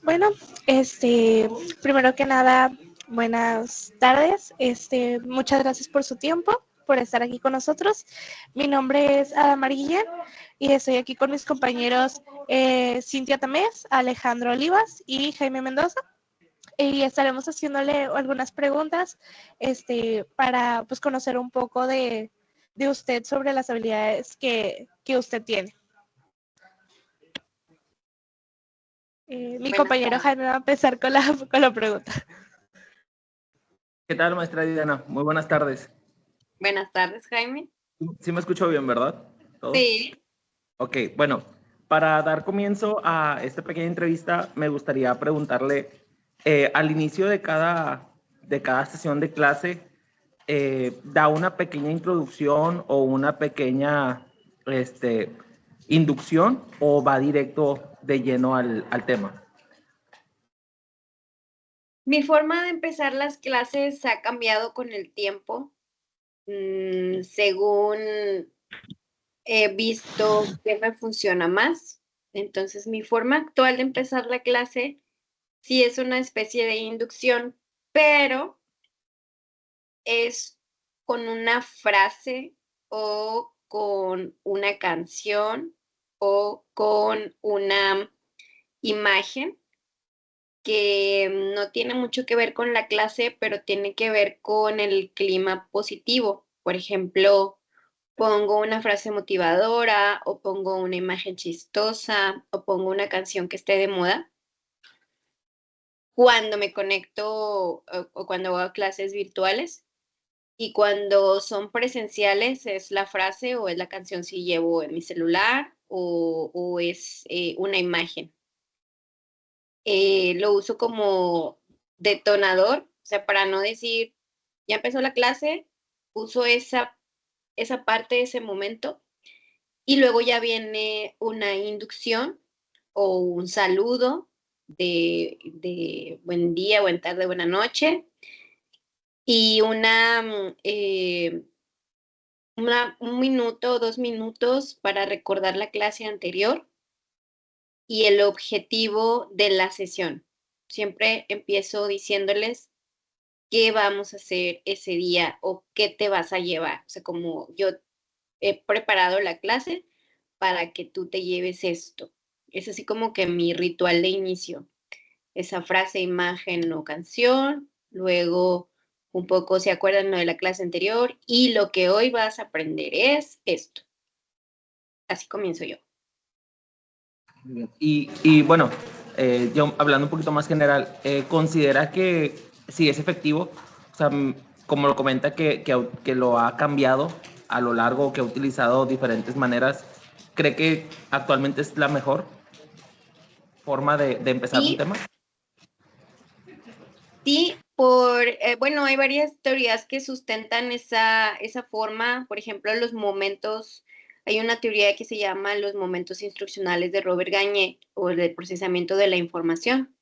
Bueno, primero que nada, buenas tardes. Muchas gracias por su tiempo, por estar aquí con nosotros. Mi nombre es Adamar Guillén y estoy aquí con mis compañeros Cintia Tamés, Alejandro Olivas y Jaime Mendoza. Y estaremos haciéndole algunas preguntas para pues, conocer un poco de usted sobre las habilidades que usted tiene. Mi Buenas compañero tardes. Jaime va a empezar con la pregunta. ¿Qué tal, maestra Diana? Muy buenas tardes. Buenas tardes, Jaime. Sí me escucho bien, ¿verdad? ¿Todo? Sí. Ok, bueno, para dar comienzo a esta pequeña entrevista, me gustaría preguntarle, al inicio de cada sesión de clase, da una pequeña introducción o una pequeña inducción o va directo de lleno al tema. Mi forma de empezar las clases ha cambiado con el tiempo, según he visto qué me funciona más. Entonces, mi forma actual de empezar la clase sí es una especie de inducción, pero es con una frase o con una canción o con una imagen que no tiene mucho que ver con la clase, pero tiene que ver con el clima positivo. Por ejemplo, pongo una frase motivadora o pongo una imagen chistosa o pongo una canción que esté de moda cuando me conecto o cuando hago clases virtuales. Y cuando son presenciales es la frase o es la canción si llevo en mi celular o es una imagen. Lo uso como detonador, o sea, para no decir, ya empezó la clase, uso esa parte, ese momento, y luego ya viene una inducción o un saludo de buen día, buen tarde, buena noche, y un minuto o 2 minutos para recordar la clase anterior y el objetivo de la sesión. Siempre empiezo diciéndoles qué vamos a hacer ese día o qué te vas a llevar. O sea, como yo he preparado la clase para que tú te lleves esto. Es así como que mi ritual de inicio. Esa frase, imagen o canción, luego un poco se acuerdan lo de la clase anterior y lo que hoy vas a aprender es esto. Así comienzo yo. Y bueno, yo hablando un poquito más general, ¿considera que sí es efectivo? O sea, como lo comenta que lo ha cambiado a lo largo, que ha utilizado diferentes maneras, ¿cree que actualmente es la mejor forma de empezar un Sí, tema? sí, bueno, hay varias teorías que sustentan esa forma. Por ejemplo, los momentos, hay una teoría que se llama los momentos instruccionales de Robert Gagne o el procesamiento de la información.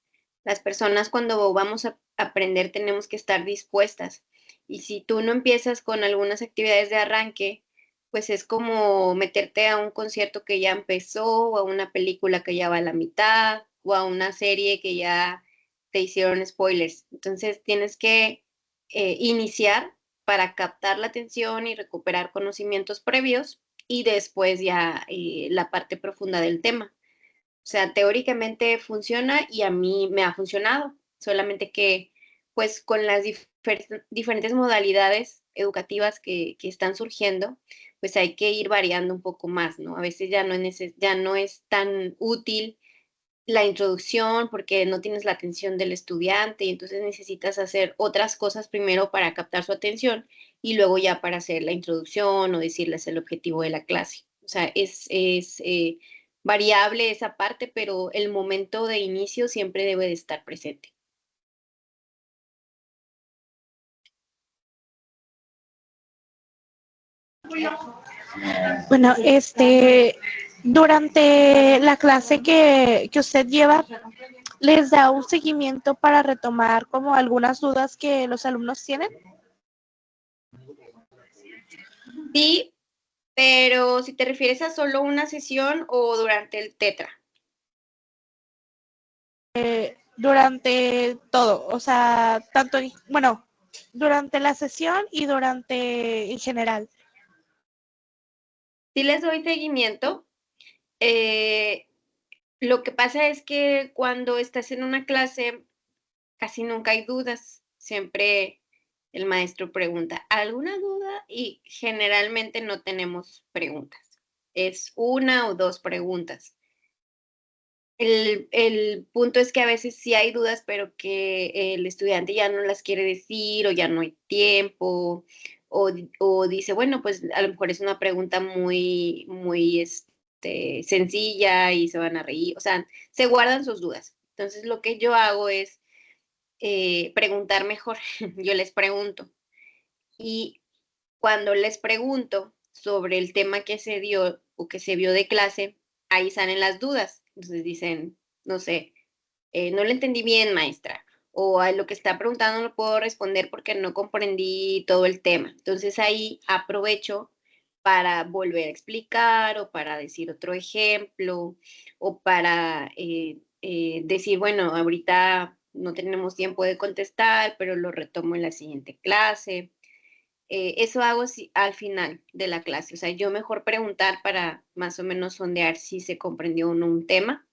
Las personas cuando vamos a aprender tenemos que estar dispuestas. Y si tú no empiezas con algunas actividades de arranque, pues es como meterte a un concierto que ya empezó, o a una película que ya va a la mitad, o a una serie que ya te hicieron spoilers. Entonces tienes que iniciar para captar la atención y recuperar conocimientos previos y después ya la parte profunda del tema. O sea, teóricamente funciona y a mí me ha funcionado, solamente que pues con las diferentes modalidades educativas que están surgiendo, pues hay que ir variando un poco más, ¿no? A veces ya no es tan útil la introducción porque no tienes la atención del estudiante y entonces necesitas hacer otras cosas primero para captar su atención y luego ya para hacer la introducción o decirles el objetivo de la clase. O sea, es variable esa parte, pero el momento de inicio siempre debe de estar presente. Bueno, durante la clase que usted lleva, ¿les da un seguimiento para retomar como algunas dudas que los alumnos tienen? Sí, pero si te refieres a solo una sesión o durante el tetra. durante todo, o sea, tanto, bueno, durante la sesión y durante en general. Sí les doy seguimiento. Lo que pasa es que cuando estás en una clase, casi nunca hay dudas. Siempre el maestro pregunta, ¿alguna duda? Y generalmente no tenemos preguntas. Es una o dos preguntas. El punto es que a veces sí hay dudas, pero que el estudiante ya no las quiere decir o ya no hay tiempo o dice, bueno, pues a lo mejor es una pregunta muy sencilla y se van a reír. O sea, se guardan sus dudas. Entonces lo que yo hago es preguntar mejor. Yo les pregunto. Y cuando les pregunto sobre el tema que se dio o que se vio de clase, ahí salen las dudas. Entonces dicen, no sé, no lo entendí bien, maestra, o a lo que está preguntando no lo puedo responder porque no comprendí todo el tema. Entonces ahí aprovecho para volver a explicar o para decir otro ejemplo o para decir, bueno, ahorita no tenemos tiempo de contestar, pero lo retomo en la siguiente clase. Eso hago al final de la clase, o sea, yo mejor preguntar para más o menos sondear si se comprendió o no un tema.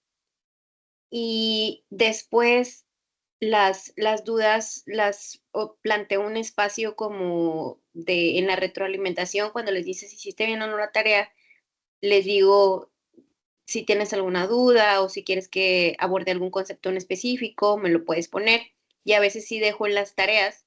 Y después las dudas planteo un espacio como en la retroalimentación, cuando les dices si hiciste bien o no la tarea, les digo si tienes alguna duda o si quieres que aborde algún concepto en específico, me lo puedes poner. Y a veces sí dejo en las tareas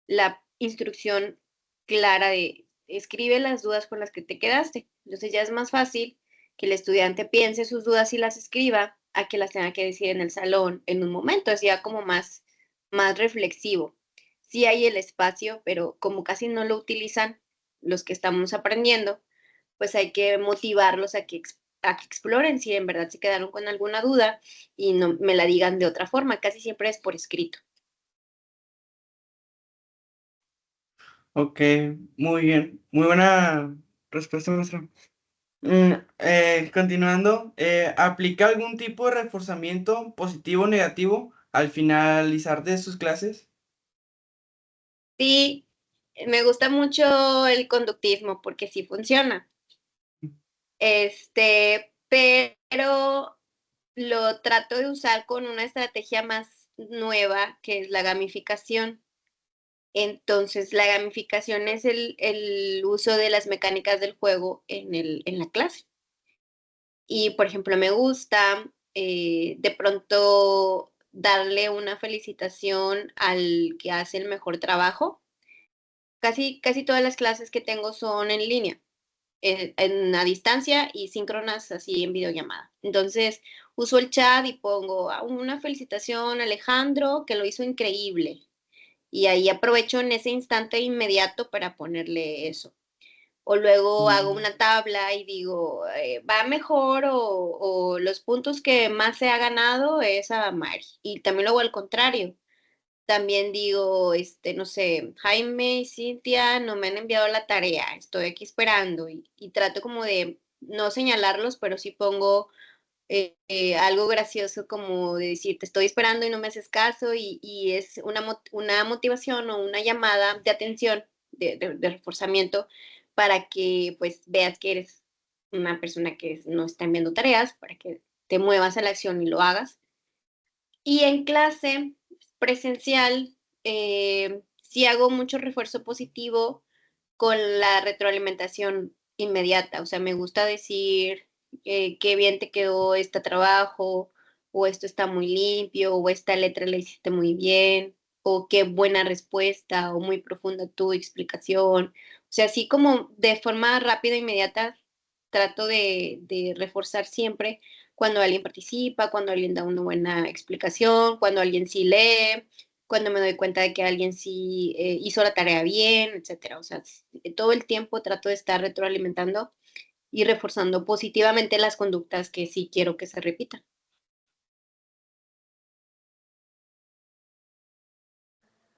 la instrucción clara de escribe las dudas con las que te quedaste. Entonces ya es más fácil que el estudiante piense sus dudas y las escriba a que las tenga que decir en el salón en un momento, es ya como más reflexivo. Sí hay el espacio, pero como casi no lo utilizan los que estamos aprendiendo, pues hay que motivarlos a que exploren si en verdad se quedaron con alguna duda y no me la digan de otra forma. Casi siempre es por escrito. Ok, muy bien. Muy buena respuesta, maestra. Continuando, ¿aplica algún tipo de reforzamiento positivo o negativo al finalizar de sus clases? Sí, me gusta mucho el conductismo porque sí funciona. Pero lo trato de usar con una estrategia más nueva, que es la gamificación. Entonces, la gamificación es el uso de las mecánicas del juego en la clase. Y, por ejemplo, me gusta de pronto darle una felicitación al que hace el mejor trabajo. Casi todas las clases que tengo son en línea, a distancia y síncronas así en videollamada. Entonces, uso el chat y pongo una felicitación a Alejandro, que lo hizo increíble. Y ahí aprovecho en ese instante inmediato para ponerle eso. O luego hago Mm, una tabla y digo, va mejor o los puntos que más se ha ganado es a Mari. Y también lo hago al contrario. También digo, no sé, Jaime y Cintia no me han enviado la tarea, estoy aquí esperando y trato como de no señalarlos, pero sí pongo algo gracioso como de decir, te estoy esperando y no me haces caso y es una motivación o una llamada de atención, de reforzamiento para que pues veas que eres una persona que no está enviando tareas, para que te muevas a la acción y lo hagas. Y en clase presencial, sí hago mucho refuerzo positivo con la retroalimentación inmediata. O sea, me gusta decir qué bien te quedó este trabajo, o esto está muy limpio, o esta letra la hiciste muy bien, o qué buena respuesta, o muy profunda tu explicación. O sea, así como de forma rápida e inmediata, trato de reforzar siempre cuando alguien participa, cuando alguien da una buena explicación, cuando alguien sí lee, cuando me doy cuenta de que alguien sí hizo la tarea bien, etcétera. O sea, todo el tiempo trato de estar retroalimentando y reforzando positivamente las conductas que sí quiero que se repitan.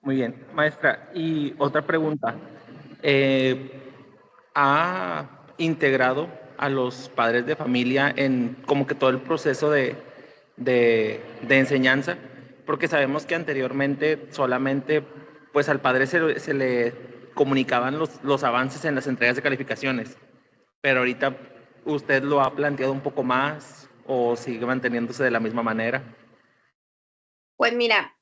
Muy bien, maestra. Y otra pregunta. Eh, ¿Ha integrado a los padres de familia en como que todo el proceso de enseñanza, porque sabemos que anteriormente solamente pues al padre se le comunicaban los avances en las entregas de calificaciones, pero ahorita usted lo ha planteado un poco más o sigue manteniéndose de la misma manera. Pues mira,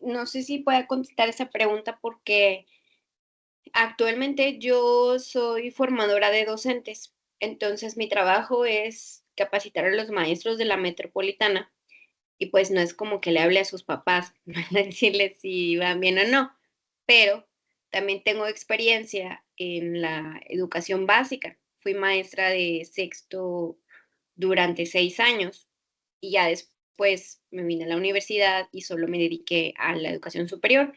no sé si pueda contestar esa pregunta porque actualmente yo soy formadora de docentes, entonces mi trabajo es capacitar a los maestros de la metropolitana y pues no es como que le hable a sus papás para decirles si van bien o no, pero también tengo experiencia en la educación básica. Fui maestra de sexto durante 6 años y ya después me vine a la universidad y solo me dediqué a la educación superior.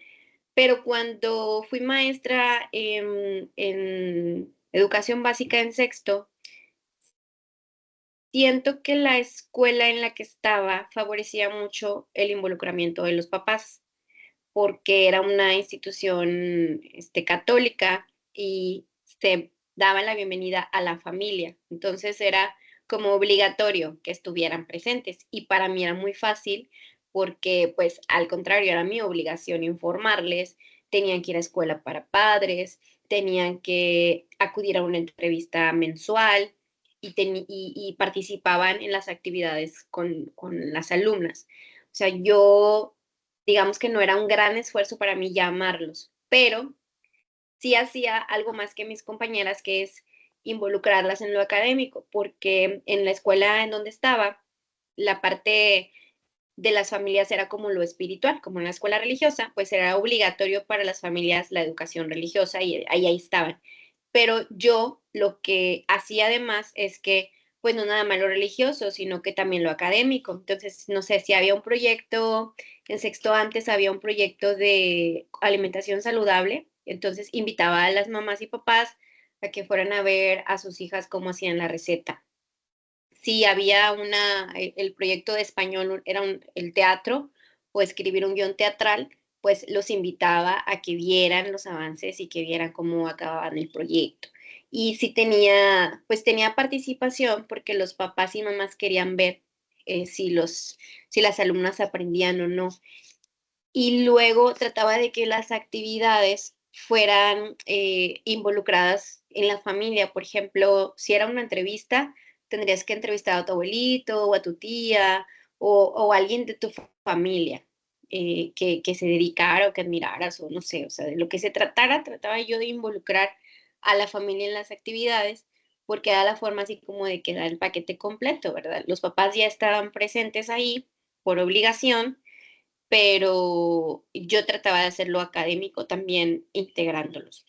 Pero cuando fui maestra en educación básica en sexto, siento que la escuela en la que estaba favorecía mucho el involucramiento de los papás, porque era una institución católica y se daba la bienvenida a la familia. Entonces era como obligatorio que estuvieran presentes y para mí era muy fácil porque pues al contrario era mi obligación informarles, tenían que ir a escuela para padres, tenían que acudir a una entrevista mensual y participaban en las actividades con las alumnas. O sea, yo digamos que no era un gran esfuerzo para mí llamarlos, pero sí hacía algo más que mis compañeras, que es involucrarlas en lo académico, porque en la escuela en donde estaba, la parte de las familias era como lo espiritual, como en la escuela religiosa, pues era obligatorio para las familias la educación religiosa y ahí estaban. Pero yo lo que hacía además es que, pues no nada más lo religioso, sino que también lo académico. Entonces, no sé si había un proyecto, en sexto antes había un proyecto de alimentación saludable, entonces invitaba a las mamás y papás a que fueran a ver a sus hijas cómo hacían la receta. Si había el proyecto de español era el teatro o escribir un guión teatral, pues los invitaba a que vieran los avances y que vieran cómo acababan el proyecto. Y sí pues tenía participación porque los papás y mamás querían ver si las alumnas aprendían o no. Y luego trataba de que las actividades fueran involucradas en la familia. Por ejemplo, si era una entrevista, tendrías que entrevistar a tu abuelito o a tu tía o a alguien de tu familia que se dedicara o que admiraras o no sé, o sea, de lo que se trataba yo de involucrar a la familia en las actividades porque era la forma así como de que da el paquete completo, ¿verdad? Los papás ya estaban presentes ahí por obligación, pero yo trataba de hacerlo académico también integrándolos.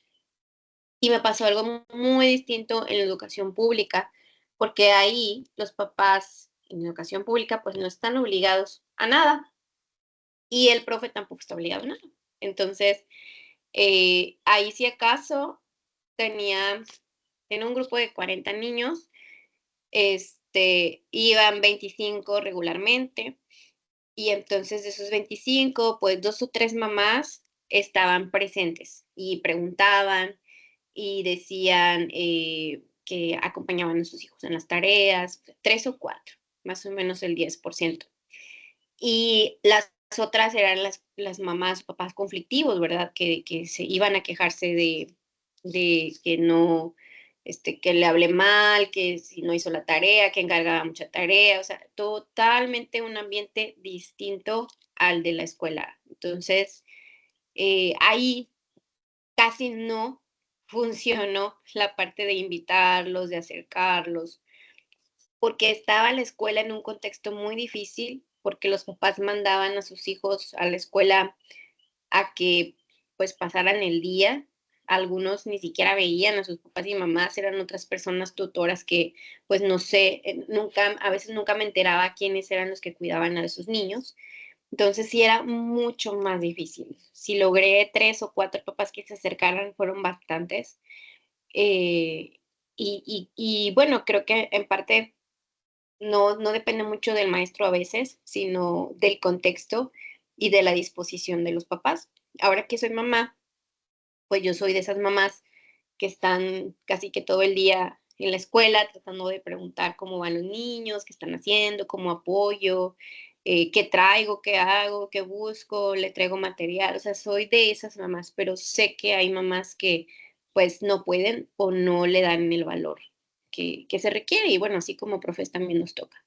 Y me pasó algo muy distinto en la educación pública, porque ahí los papás en la educación pública pues no están obligados a nada y el profe tampoco está obligado a nada. Entonces, ahí si acaso tenía, tenía un grupo de 40 niños, iban 25 regularmente, y entonces de esos 25 pues 2 o 3 mamás estaban presentes y preguntaban y decían que acompañaban a sus hijos en las tareas, 3 o 4, más o menos el 10%. Y las otras eran las mamás, papás conflictivos, ¿verdad? Que se iban a quejarse de que no, que le hable mal, que si no hizo la tarea, que encargaba mucha tarea, o sea, totalmente un ambiente distinto al de la escuela. Entonces, ahí casi no funcionó la parte de invitarlos, de acercarlos, porque estaba la escuela en un contexto muy difícil, porque los papás mandaban a sus hijos a la escuela a que pues pasaran el día. Algunos ni siquiera veían a sus papás y mamás, eran otras personas tutoras que pues no sé, a veces nunca me enteraba quiénes eran los que cuidaban a esos niños. Entonces sí era mucho más difícil. Si logré 3 o 4 papás que se acercaran, fueron bastantes. Eh, y bueno, creo que en parte no depende mucho del maestro a veces, sino del contexto y de la disposición de los papás. Ahora que soy mamá, pues yo soy de esas mamás que están casi que todo el día en la escuela, tratando de preguntar cómo van los niños, qué están haciendo, cómo apoyo, qué traigo, qué hago, qué busco, le traigo material. O sea, soy de esas mamás, pero sé que hay mamás que pues no pueden o no le dan el valor que se requiere. Y bueno, así como profes también nos toca.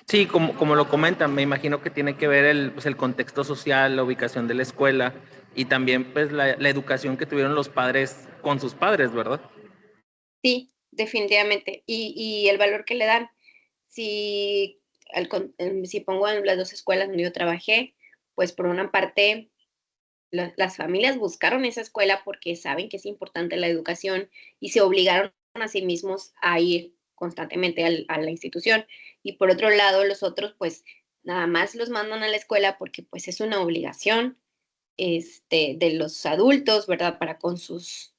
Sí, como lo comentan, me imagino que tiene que ver pues, el contexto social, la ubicación de la escuela y también pues la educación que tuvieron los padres con sus padres, ¿verdad? Sí, definitivamente. Y el valor que le dan. Si, si pongo en las dos escuelas donde yo trabajé, pues por una parte las familias buscaron esa escuela porque saben que es importante la educación y se obligaron a sí mismos a ir constantemente a la institución. Y por otro lado, los otros, pues nada más los mandan a la escuela porque pues es una obligación de los adultos, ¿verdad? Para con sus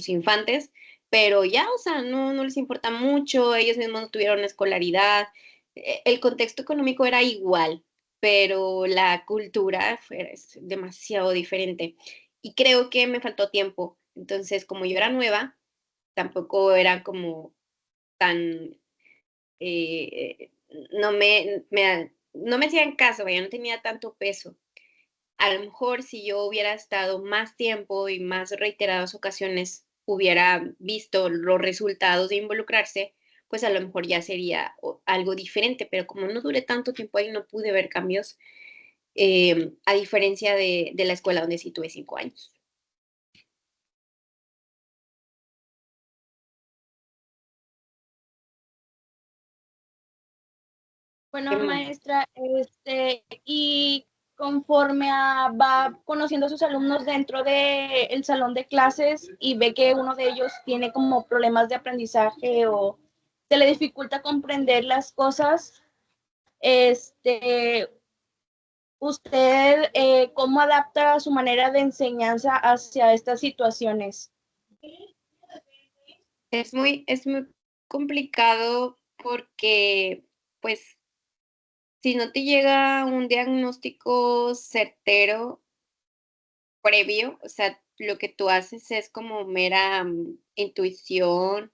infantes, pero ya, o sea, no les importa mucho, ellos mismos no tuvieron escolaridad, el contexto económico era igual, pero la cultura es demasiado diferente. Y creo que me faltó tiempo. Entonces, como yo era nueva, tampoco era como tan, eh, no me hacían caso, ya no tenía tanto peso. A lo mejor si yo hubiera estado más tiempo y más reiteradas ocasiones hubiera visto los resultados de involucrarse, pues a lo mejor ya sería algo diferente, pero como no duré tanto tiempo ahí, no pude ver cambios, a diferencia de la escuela donde sí tuve 5 años. Bueno, maestra, y conforme va conociendo a sus alumnos dentro del salón de clases y ve que uno de ellos tiene como problemas de aprendizaje o se le dificulta comprender las cosas, ¿usted cómo adapta su manera de enseñanza hacia estas situaciones? Es muy complicado porque, pues, si no te llega un diagnóstico certero previo, o sea, lo que tú haces es como mera intuición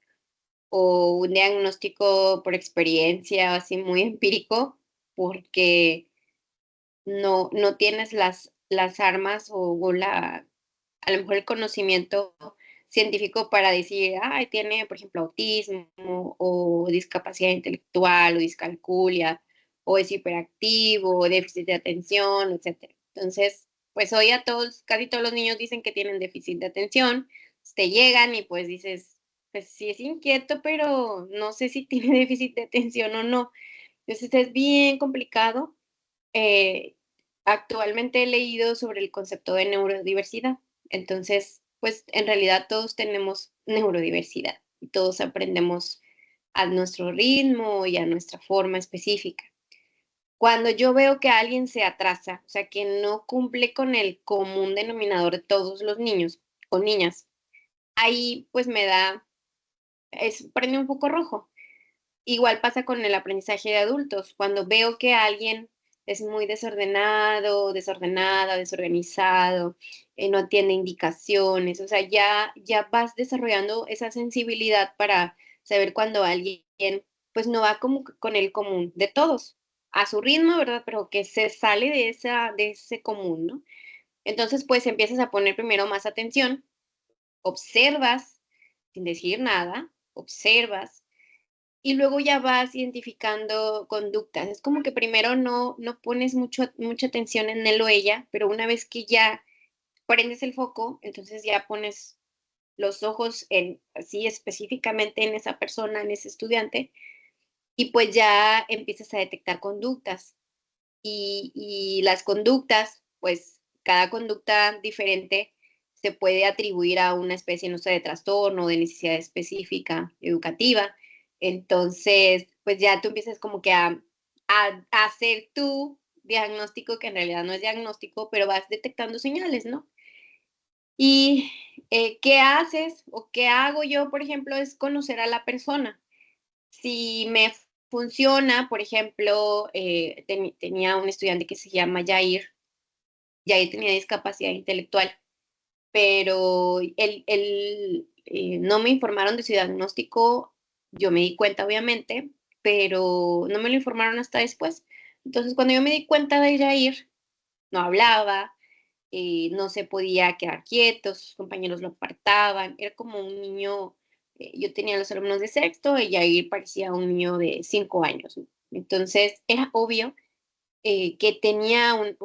o un diagnóstico por experiencia, así muy empírico, porque no tienes las armas a lo mejor el conocimiento científico para decir, ay, tiene, por ejemplo, autismo o discapacidad intelectual o discalculia o es hiperactivo o déficit de atención, etcétera. Entonces, pues hoy casi todos los niños dicen que tienen déficit de atención, te llegan y pues dices, pues sí es inquieto, pero no sé si tiene déficit de atención o no. Entonces es bien complicado. Eh, Actualmente he leído sobre el concepto de neurodiversidad. Entonces, pues en realidad todos tenemos neurodiversidad y todos aprendemos a nuestro ritmo y a nuestra forma específica. Cuando yo veo que alguien se atrasa, o sea, que no cumple con el común denominador de todos los niños o niñas, ahí pues prende un foco rojo. Igual pasa con el aprendizaje de adultos. Cuando veo que alguien es muy desordenado, desordenada, desorganizado, no atiende indicaciones, o sea, ya vas desarrollando esa sensibilidad para saber cuando alguien pues no va como con el común de todos, a su ritmo, ¿verdad? Pero que se sale de ese común, ¿no? Entonces, pues empiezas a poner primero más atención, observas sin decir nada, observas y luego ya vas identificando conductas. Es como que primero no pones mucha atención en él o ella, pero una vez que ya prendes el foco, entonces ya pones los ojos así específicamente en esa persona, en ese estudiante, y pues ya empiezas a detectar conductas. Y las conductas, pues cada conducta diferente se puede atribuir a una especie, no sé, de trastorno, de necesidad específica educativa. Entonces, pues ya tú empiezas como que a hacer tu diagnóstico, que en realidad no es diagnóstico, pero vas detectando señales, ¿no? Y qué haces o qué hago yo, por ejemplo, es conocer a la persona. Si me funciona, por ejemplo, tenía un estudiante que se llama Jair. Jair tenía discapacidad intelectual pero no me informaron de su diagnóstico, yo me di cuenta obviamente, pero no me lo informaron hasta después. Entonces cuando yo me di cuenta de Jair, no hablaba, no se podía quedar quieto, sus compañeros lo apartaban, era como un niño, yo tenía los alumnos de sexto y Jair parecía un niño de 5 años, ¿no? Entonces era obvio que tenía un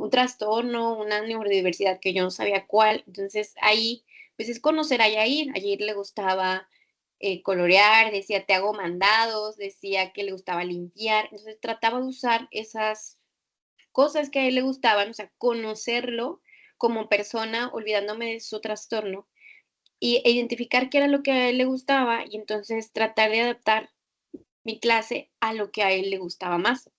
trastorno, una neurodiversidad que yo no sabía cuál. Entonces ahí, pues es conocer a Yair. A Yair le gustaba colorear, decía, te hago mandados, decía que le gustaba limpiar. Entonces trataba de usar esas cosas que a él le gustaban, o sea, conocerlo como persona, olvidándome de su trastorno e identificar qué era lo que a él le gustaba y entonces tratar de adaptar mi clase a lo que a él le gustaba más.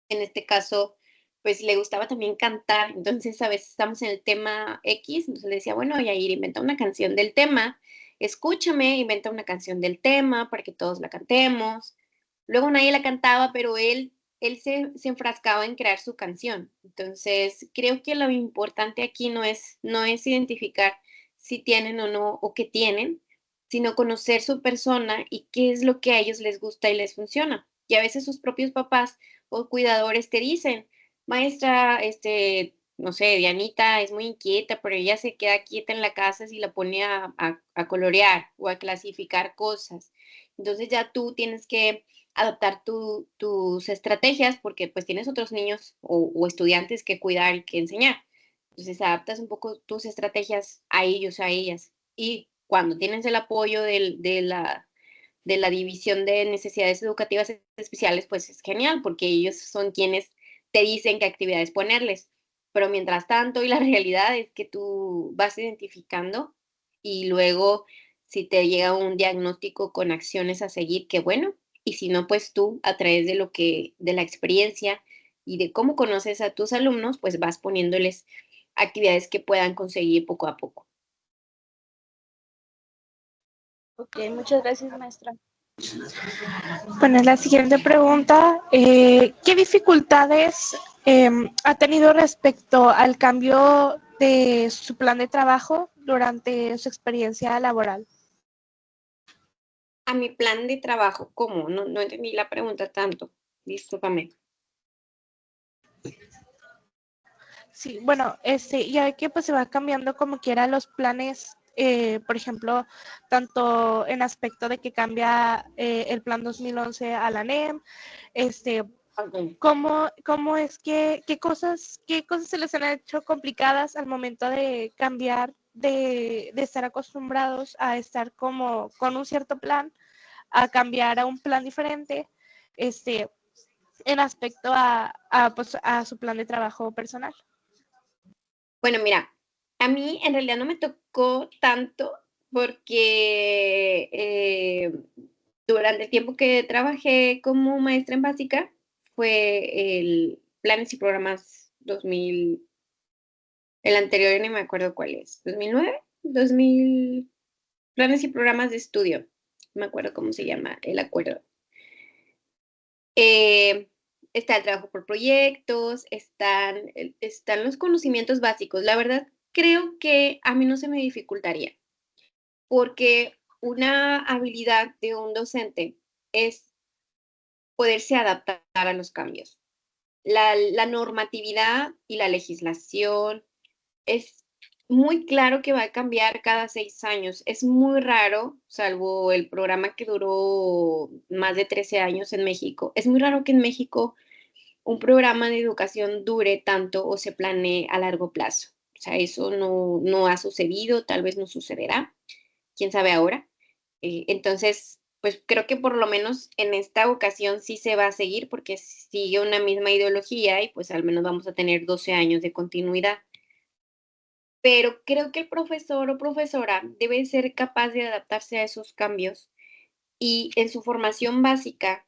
En este caso, pues le gustaba también cantar, entonces a veces estamos en el tema X, entonces le decía, bueno, Yair, inventa una canción del tema, escúchame, inventa una canción del tema para que todos la cantemos. Luego nadie la cantaba, pero él se enfrascaba en crear su canción. Entonces, creo que lo importante aquí no es identificar si tienen o no, o qué tienen, sino conocer su persona y qué es lo que a ellos les gusta y les funciona. Y a veces sus propios papás o cuidadores te dicen, maestra, no sé, Dianita es muy inquieta, pero ella se queda quieta en la casa si la pone a colorear o a clasificar cosas. Entonces ya tú tienes que adaptar tus estrategias porque pues tienes otros niños o estudiantes que cuidar y que enseñar. Entonces adaptas un poco tus estrategias a ellos, a ellas. Y cuando tienes el apoyo de la División de Necesidades Educativas Especiales, pues es genial, porque ellos son quienes te dicen qué actividades ponerles. Pero mientras tanto, y la realidad es que tú vas identificando y luego si te llega un diagnóstico con acciones a seguir, qué bueno, y si no, pues tú a través de la experiencia y de cómo conoces a tus alumnos, pues vas poniéndoles actividades que puedan conseguir poco a poco. Ok, muchas gracias, maestra. Bueno, la siguiente pregunta, ¿qué dificultades ha tenido respecto al cambio de su plan de trabajo durante su experiencia laboral? A mi plan de trabajo, ¿cómo? No entendí la pregunta tanto. Discúlpame. Sí, bueno, ya que pues se va cambiando como quiera los planes, por ejemplo, tanto en aspecto de que cambia el plan 2011 a la NEM, Okay. ¿cómo es que, qué cosas se les han hecho complicadas al momento de cambiar de estar acostumbrados a estar como con un cierto plan, a cambiar a un plan diferente, en aspecto pues, a su plan de trabajo personal? Bueno, mira, a mí en realidad no me tocó tanto porque durante el tiempo que trabajé como maestra en básica fue el Planes y Programas 2000, el anterior ni me acuerdo cuál es, 2009, 2000, Planes y Programas de Estudio, no me acuerdo cómo se llama el acuerdo. Eh, Está el trabajo por proyectos, están los conocimientos básicos. La verdad, creo que a mí no se me dificultaría, porque una habilidad de un docente es poderse adaptar a los cambios. La normatividad y la legislación es muy claro que va a cambiar cada 6 años. Es muy raro, salvo el programa que duró más de 13 años en México, es muy raro que en México un programa de educación dure tanto o se planee a largo plazo. O sea, eso no ha sucedido, tal vez no sucederá, quién sabe ahora. Entonces, pues creo que por lo menos en esta ocasión sí se va a seguir porque sigue una misma ideología y pues al menos vamos a tener 12 años de continuidad. Pero creo que el profesor o profesora debe ser capaz de adaptarse a esos cambios y en su formación básica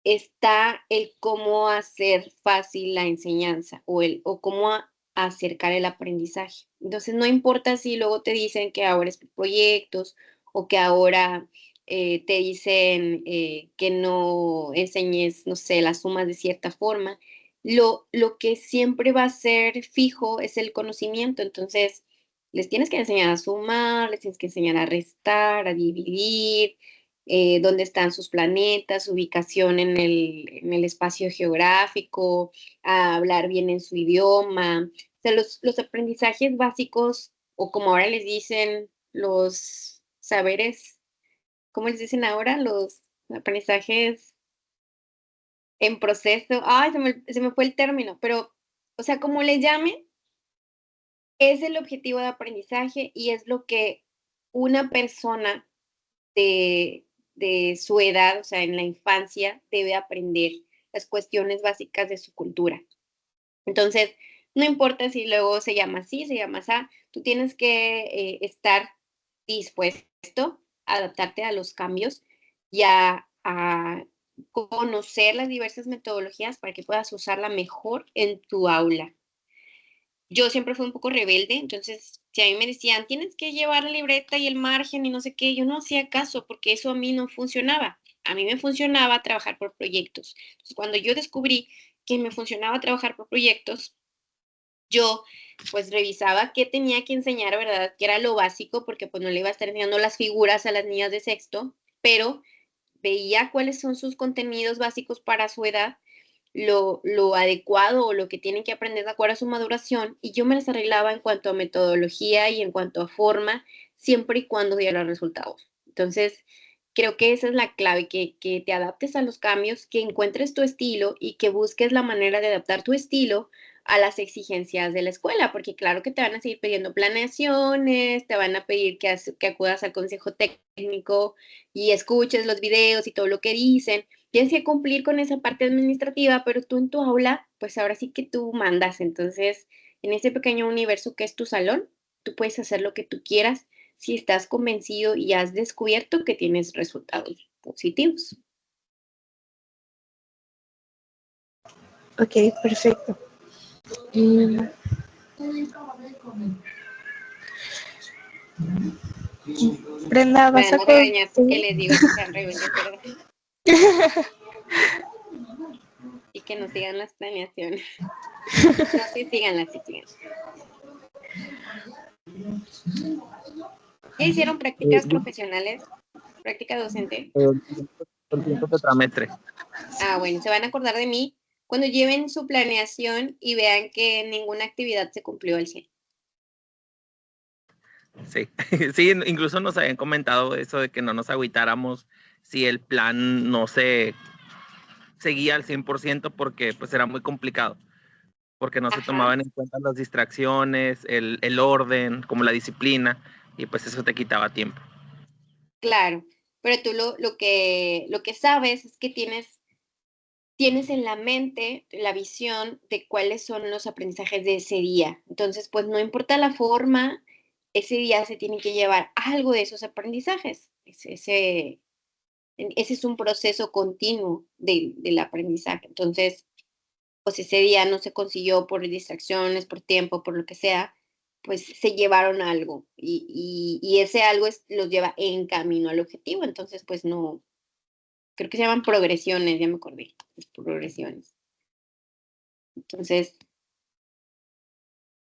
está el cómo hacer fácil la enseñanza o cómo acercar el aprendizaje. Entonces, no importa si luego te dicen que ahora es por proyectos o que ahora te dicen que no enseñes, no sé, las sumas de cierta forma. lo que siempre va a ser fijo es el conocimiento. Entonces, les tienes que enseñar a sumar, les tienes que enseñar a restar, a dividir, dónde están sus planetas, su ubicación en el espacio geográfico, a hablar bien en su idioma. O sea, los aprendizajes básicos, o como ahora les dicen, los saberes, ¿cómo les dicen ahora? Los aprendizajes en proceso. Ay, se me fue el término, pero, o sea, como le llamen, es el objetivo de aprendizaje y es lo que una persona de su edad, o sea, en la infancia, debe aprender, las cuestiones básicas de su cultura. Entonces, no importa si luego se llama así, se llama así, tú tienes que estar dispuesto a adaptarte a los cambios y a conocer las diversas metodologías para que puedas usarla mejor en tu aula. Yo siempre fui un poco rebelde, entonces si a mí me decían, tienes que llevar la libreta y el margen y no sé qué, yo no hacía caso porque eso a mí no funcionaba. A mí me funcionaba trabajar por proyectos. Entonces, cuando yo descubrí que me funcionaba trabajar por proyectos, yo pues revisaba qué tenía que enseñar, ¿verdad? Que era lo básico, porque pues no le iba a estar enseñando las figuras a las niñas de sexto, pero veía cuáles son sus contenidos básicos para su edad, lo adecuado o lo que tienen que aprender de acuerdo a su maduración, y yo me las arreglaba en cuanto a metodología y en cuanto a forma, siempre y cuando diera resultados. Entonces, creo que esa es la clave, que te adaptes a los cambios, que encuentres tu estilo y que busques la manera de adaptar tu estilo a las exigencias de la escuela, porque claro que te van a seguir pidiendo planeaciones, te van a pedir que acudas al consejo técnico y escuches los videos y todo lo que dicen. Tienes que cumplir con esa parte administrativa, pero tú en tu aula, pues ahora sí que tú mandas. Entonces, en ese pequeño universo que es tu salón, tú puedes hacer lo que tú quieras si estás convencido y has descubierto que tienes resultados positivos. Ok, perfecto. Brenda, vas a Para no regañar porque les digo que sean rebeldes, ¿verdad? Y que no sigan las planeaciones. No, sí, síganlas, sí, síganlas. ¿Ya hicieron prácticas profesionales? ¿Práctica docente? El tiempo tetramestre. Ah, bueno, se van a acordar de mí cuando lleven su planeación y vean que ninguna actividad se cumplió al 100. Sí, sí, incluso nos habían comentado eso de que no nos agüitáramos si el plan no se seguía al 100% porque pues era muy complicado, porque no se Ajá. tomaban en cuenta las distracciones, el orden, como la disciplina, y pues eso te quitaba tiempo. Claro, pero tú lo que sabes es que tienes en la mente la visión de cuáles son los aprendizajes de ese día. Entonces, pues no importa la forma, ese día se tiene que llevar algo de esos aprendizajes. Ese es un proceso continuo del aprendizaje. Entonces, pues ese día no se consiguió por distracciones, por tiempo, por lo que sea, pues se llevaron algo y ese algo los lleva en camino al objetivo. Entonces, pues no, creo que se llaman progresiones, ya me acordé, progresiones. Entonces,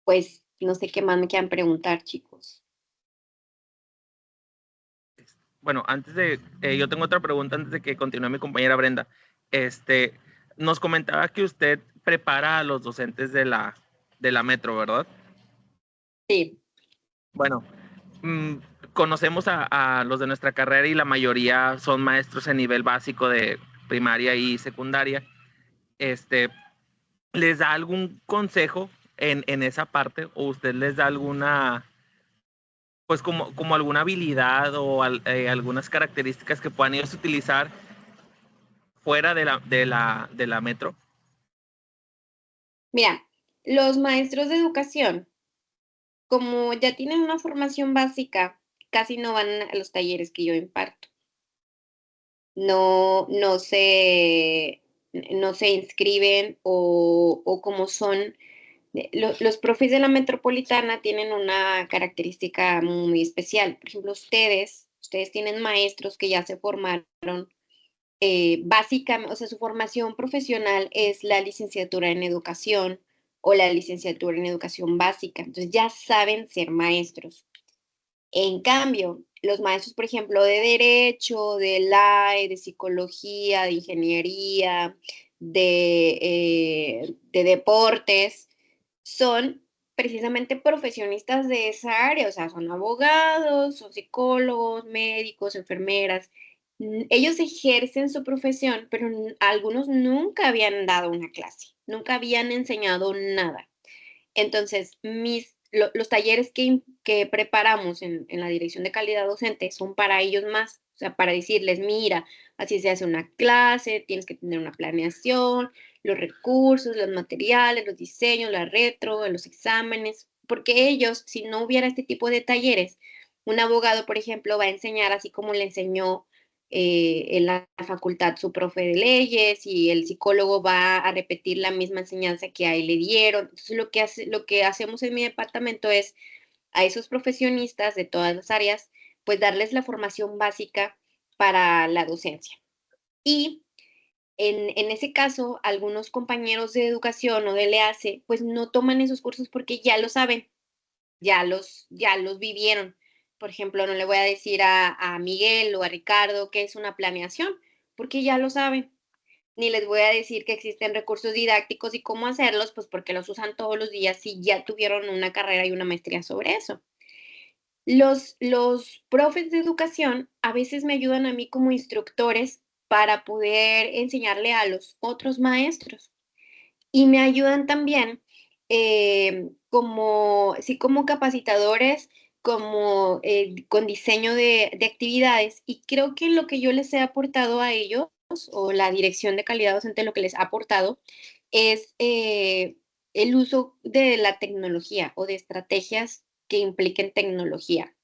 pues no sé qué más me quieran preguntar, chicos. Bueno, antes de, yo tengo otra pregunta antes de que continúe mi compañera Brenda. Nos comentaba que usted prepara a los docentes de la Metro, ¿verdad? Sí. Bueno, conocemos a los de nuestra carrera y la mayoría son maestros en nivel básico de primaria y secundaria. ¿Les da algún consejo en esa parte o usted les da alguna, pues como alguna habilidad o algunas características que puedan ellos utilizar fuera de la Metro? Mira, los maestros de educación, como ya tienen una formación básica, casi no van a los talleres que yo imparto. No se inscriben o como son, los profes de la metropolitana tienen una característica muy especial. Por ejemplo, ustedes tienen maestros que ya se formaron básicamente, o sea, su formación profesional es la licenciatura en educación o la licenciatura en educación básica. Entonces ya saben ser maestros. En cambio, los maestros, por ejemplo, de derecho, de LAE, de psicología, de ingeniería, de deportes, son precisamente profesionistas de esa área, o sea, son abogados, son psicólogos, médicos, enfermeras. Ellos ejercen su profesión, pero algunos nunca habían dado una clase, nunca habían enseñado nada. Entonces, los talleres que preparamos en la Dirección de Calidad Docente son para ellos más, o sea, para decirles, mira, así se hace una clase, tienes que tener una planeación, los recursos, los materiales, los diseños, la retro, los exámenes, porque ellos, si no hubiera este tipo de talleres, un abogado, por ejemplo, va a enseñar así como le enseñó en la facultad su profe de leyes y el psicólogo va a repetir la misma enseñanza que a él le dieron. Entonces, lo que hacemos en mi departamento es a esos profesionistas de todas las áreas, pues darles la formación básica para la docencia. Y en ese caso, algunos compañeros de educación o de LEACE, pues no toman esos cursos porque ya lo saben, ya los vivieron. Por ejemplo, no le voy a decir a Miguel o a Ricardo qué es una planeación, porque ya lo saben. Ni les voy a decir que existen recursos didácticos y cómo hacerlos, pues porque los usan todos los días si ya tuvieron una carrera y una maestría sobre eso. Los profes de educación a veces me ayudan a mí como instructores para poder enseñarle a los otros maestros y me ayudan también como, sí, como capacitadores, como con diseño de actividades. Y creo que lo que yo les he aportado a ellos, o la Dirección de Calidad Docente, lo que les ha aportado, es el uso de la tecnología o de estrategias que impliquen tecnología.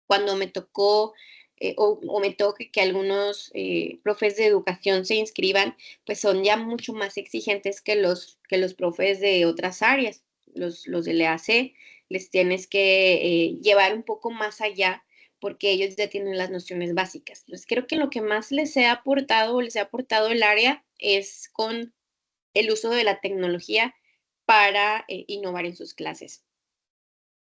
Cuando me tocó o me toque que algunos profes de educación se inscriban, pues son ya mucho más exigentes que los profes de otras áreas. Los del EAC les tienes que llevar un poco más allá porque ellos ya tienen las nociones básicas. Entonces, creo que lo que más les he aportado o les he aportado el área es con el uso de la tecnología para innovar en sus clases.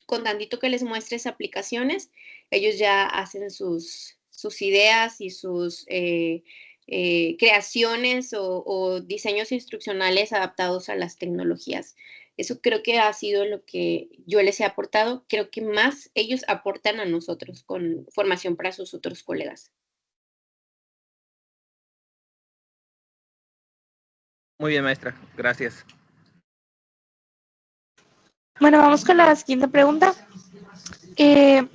Con tantito que les muestres aplicaciones, ellos ya hacen sus ideas y sus creaciones o diseños instruccionales adaptados a las tecnologías. Eso creo que ha sido lo que yo les he aportado. Creo que más ellos aportan a nosotros con formación para sus otros colegas. Muy bien, maestra. Gracias. Bueno, vamos con la siguiente pregunta. ¿Qué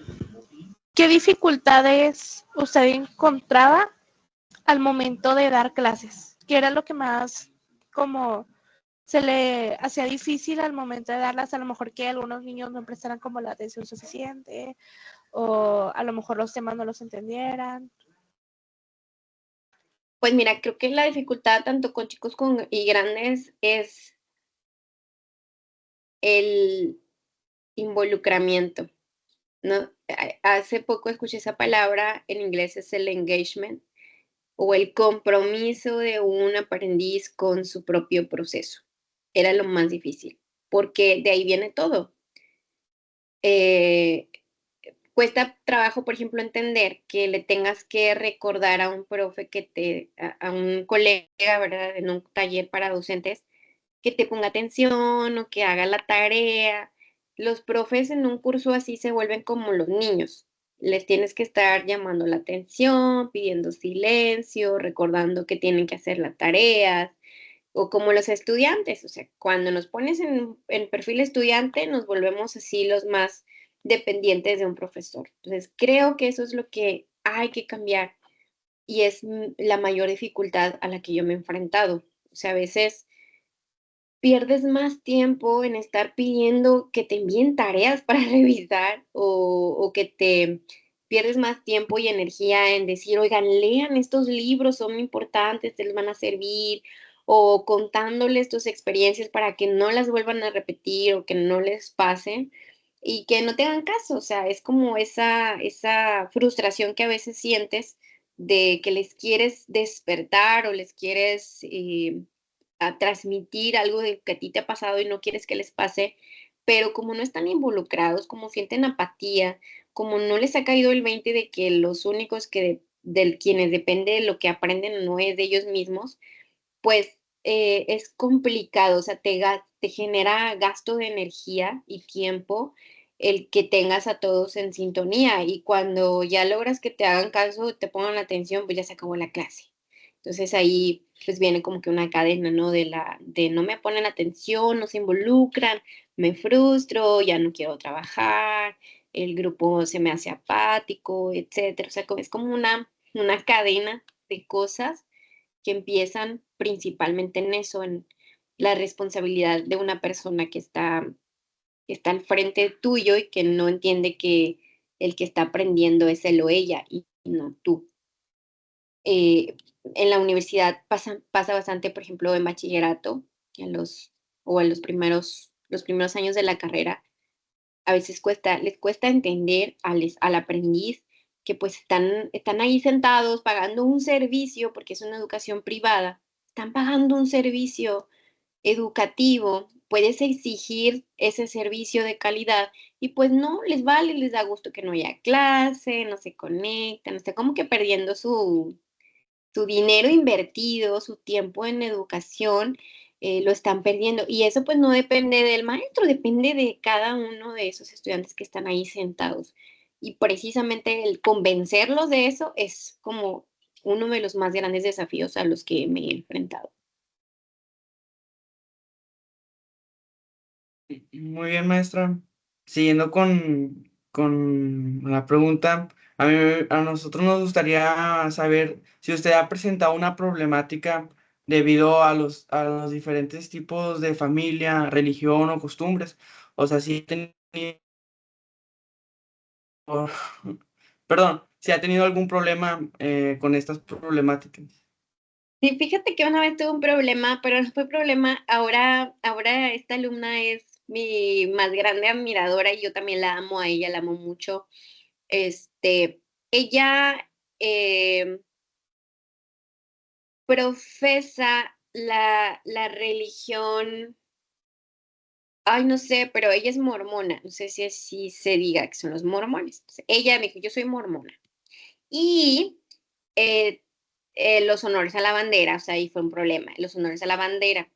dificultades usted encontraba al momento de dar clases? ¿Qué era lo que más como se le hacía difícil al momento de darlas? A lo mejor que algunos niños no prestaran como la atención suficiente o a lo mejor los temas no los entendieran. Pues mira, creo que la dificultad tanto con chicos y grandes es el involucramiento, ¿no? Hace poco escuché esa palabra, en inglés es el engagement o el compromiso de un aprendiz con su propio proceso. Era lo más difícil, porque de ahí viene todo. Eh, Cuesta trabajo, por ejemplo, entender que le tengas que recordar a un profe a un colega, ¿verdad? En un taller para docentes, que te ponga atención o que haga la tarea. Los profes en un curso así se vuelven como los niños. Les tienes que estar llamando la atención, pidiendo silencio, recordando que tienen que hacer las tareas, o como los estudiantes, o sea, cuando nos pones en perfil estudiante, nos volvemos así los más dependientes de un profesor. Entonces, creo que eso es lo que hay que cambiar y es la mayor dificultad a la que yo me he enfrentado. O sea, a veces pierdes más tiempo en estar pidiendo que te envíen tareas para revisar o que te pierdes más tiempo y energía en decir, oigan, lean estos libros, son importantes, te les van a servir, o contándoles tus experiencias para que no las vuelvan a repetir o que no les pase y que no te hagan caso. O sea, es como esa frustración que a veces sientes de que les quieres despertar o les quieres a transmitir algo de que a ti te ha pasado y no quieres que les pase, pero como no están involucrados, como sienten apatía, como no les ha caído el 20 de que los únicos que de quienes depende de lo que aprenden no es de ellos mismos, pues es complicado, o sea, te genera gasto de energía y tiempo el que tengas a todos en sintonía y cuando ya logras que te hagan caso, te pongan la atención, pues ya se acabó la clase. Entonces ahí pues viene como que una cadena, ¿no? De no me ponen atención, no se involucran, me frustro, ya no quiero trabajar, el grupo se me hace apático, etcétera. O sea, es como una cadena de cosas que empiezan principalmente en eso, en la responsabilidad de una persona que está al frente tuyo y que no entiende que el que está aprendiendo es él o ella y no tú. En la universidad pasa bastante, por ejemplo, en bachillerato, o en los primeros años de la carrera, a veces les cuesta entender al aprendiz que pues están ahí sentados pagando un servicio, porque es una educación privada, están pagando un servicio educativo, puedes exigir ese servicio de calidad y pues no les vale, les da gusto que no haya clase, no se conectan, está como que perdiendo su dinero invertido, su tiempo en educación, lo están perdiendo. Y eso pues no depende del maestro, depende de cada uno de esos estudiantes que están ahí sentados. Y precisamente el convencerlos de eso es como uno de los más grandes desafíos a los que me he enfrentado. Muy bien, maestra. Siguiendo con la pregunta, a nosotros nos gustaría saber si usted ha presentado una problemática debido a los diferentes tipos de familia, religión o costumbres. O sea, si ha tenido, perdón, si ha tenido algún problema con estas problemáticas. Sí, fíjate que una vez tuve un problema, pero no fue problema. Ahora esta alumna es mi más grande admiradora y yo también la amo a ella, la amo mucho. Ella profesa la religión, ay, no sé, pero ella es mormona. No sé si así se diga que son los mormones. Entonces, ella me dijo, yo soy mormona. Y eh, los honores a la bandera, o sea, ahí fue un problema, los honores a la bandera.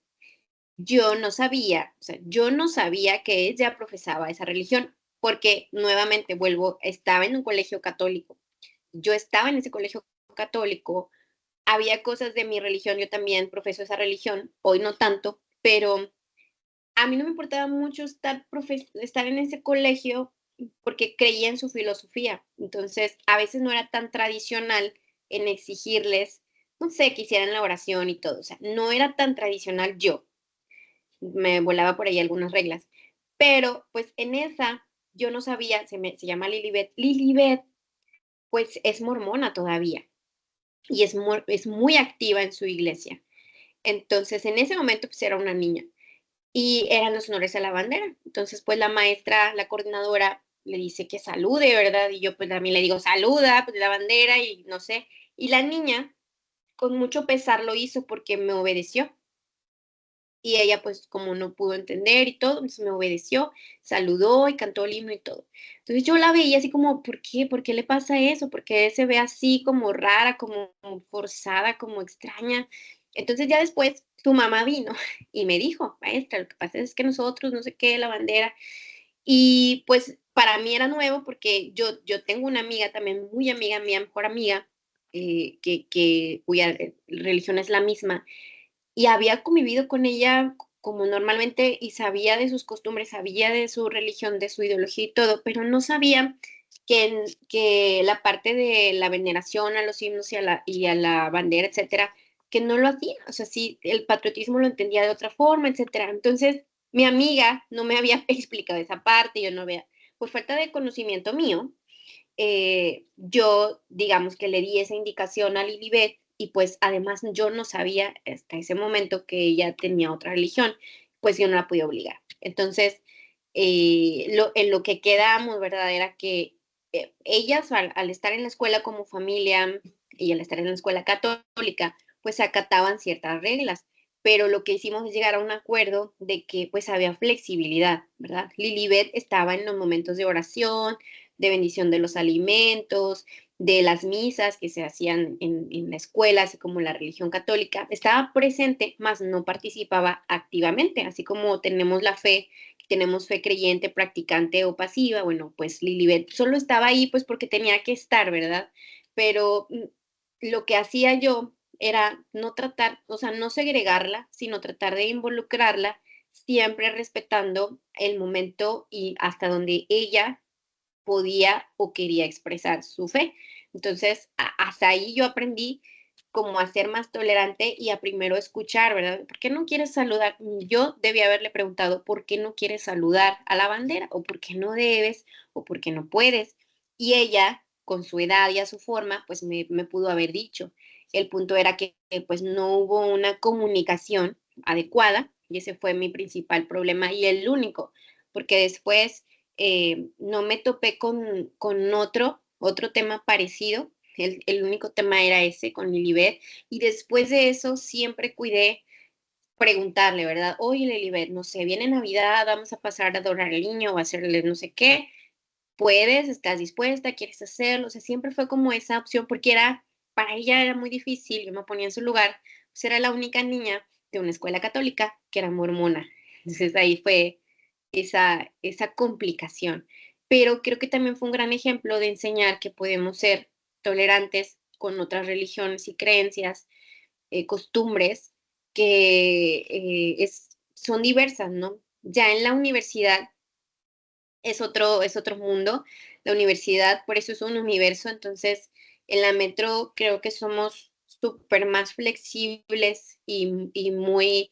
Yo no sabía que ella profesaba esa religión, porque nuevamente vuelvo, estaba en un colegio católico. Yo estaba en ese colegio católico, había cosas de mi religión, yo también profeso esa religión, hoy no tanto, pero a mí no me importaba mucho estar en ese colegio porque creía en su filosofía. Entonces, a veces no era tan tradicional en exigirles, no sé, que hicieran la oración y todo. O sea, no era tan tradicional yo. Me volaba por ahí algunas reglas. Pero, pues en esa, yo no sabía, se llama Lilibet. Lilibet, pues es mormona todavía y es muy activa en su iglesia. Entonces, en ese momento, pues era una niña y eran los honores a la bandera. Entonces, pues la maestra, la coordinadora, le dice que salude, ¿verdad? Y yo pues también le digo, saluda, pues la bandera y no sé. Y la niña, con mucho pesar, lo hizo porque me obedeció. Y ella pues como no pudo entender y todo, entonces me obedeció, saludó y cantó el himno y todo. Entonces yo la veía así como, ¿por qué? ¿Por qué le pasa eso? ¿Por qué se ve así como rara, como forzada, como extraña? Entonces ya después su mamá vino y me dijo, maestra, lo que pasa es que nosotros, no sé qué, la bandera. Y pues para mí era nuevo porque yo tengo una amiga también, muy amiga mía, mejor amiga, cuya religión es la misma y había convivido con ella como normalmente y sabía de sus costumbres, sabía de su religión, de su ideología y todo, pero no sabía que la parte de la veneración a los himnos y a la bandera, etcétera, que no lo hacía. O sea, sí, el patriotismo lo entendía de otra forma, etcétera. Entonces, mi amiga no me había explicado esa parte, yo no había, por falta de conocimiento mío, yo, digamos que le di esa indicación a Lilibet y pues además yo no sabía hasta ese momento que ella tenía otra religión, pues yo no la podía obligar. Entonces, en lo que quedamos, ¿verdad? Era que ellas al estar en la escuela como familia, y al estar en la escuela católica, pues acataban ciertas reglas, pero lo que hicimos es llegar a un acuerdo de que pues había flexibilidad, ¿verdad? Lilibet estaba en los momentos de oración, de bendición de los alimentos, de las misas que se hacían en la escuela, así como la religión católica, estaba presente, mas no participaba activamente, así como tenemos fe creyente, practicante o pasiva, bueno, pues Lilibet solo estaba ahí pues porque tenía que estar, ¿verdad? Pero lo que hacía yo era no tratar, o sea, no segregarla, sino tratar de involucrarla, siempre respetando el momento y hasta donde ella podía o quería expresar su fe. Entonces, hasta ahí yo aprendí como a ser más tolerante y a primero escuchar, ¿verdad? ¿Por qué no quieres saludar? Yo debía haberle preguntado, ¿por qué no quieres saludar a la bandera? ¿O por qué no debes? ¿O por qué no puedes? Y ella, con su edad y a su forma, pues me pudo haber dicho. El punto era que pues no hubo una comunicación adecuada y ese fue mi principal problema y el único, porque después no me topé con otro tema parecido. El único tema era ese con Lilibet. Y después de eso siempre cuidé preguntarle, ¿verdad? Oye, Lilibet, no sé, viene Navidad, vamos a pasar a adorar al niño o a hacerle no sé qué. ¿Puedes? ¿Estás dispuesta? ¿Quieres hacerlo? O sea, siempre fue como esa opción porque para ella era muy difícil. Yo me ponía en su lugar. Pues era la única niña de una escuela católica que era mormona. Entonces ahí fue esa complicación. Pero creo que también fue un gran ejemplo de enseñar que podemos ser tolerantes con otras religiones y creencias, costumbres que son diversas, ¿no? Ya en la universidad es otro mundo. La universidad, por eso es un universo. Entonces, en la metro creo que somos súper más flexibles y muy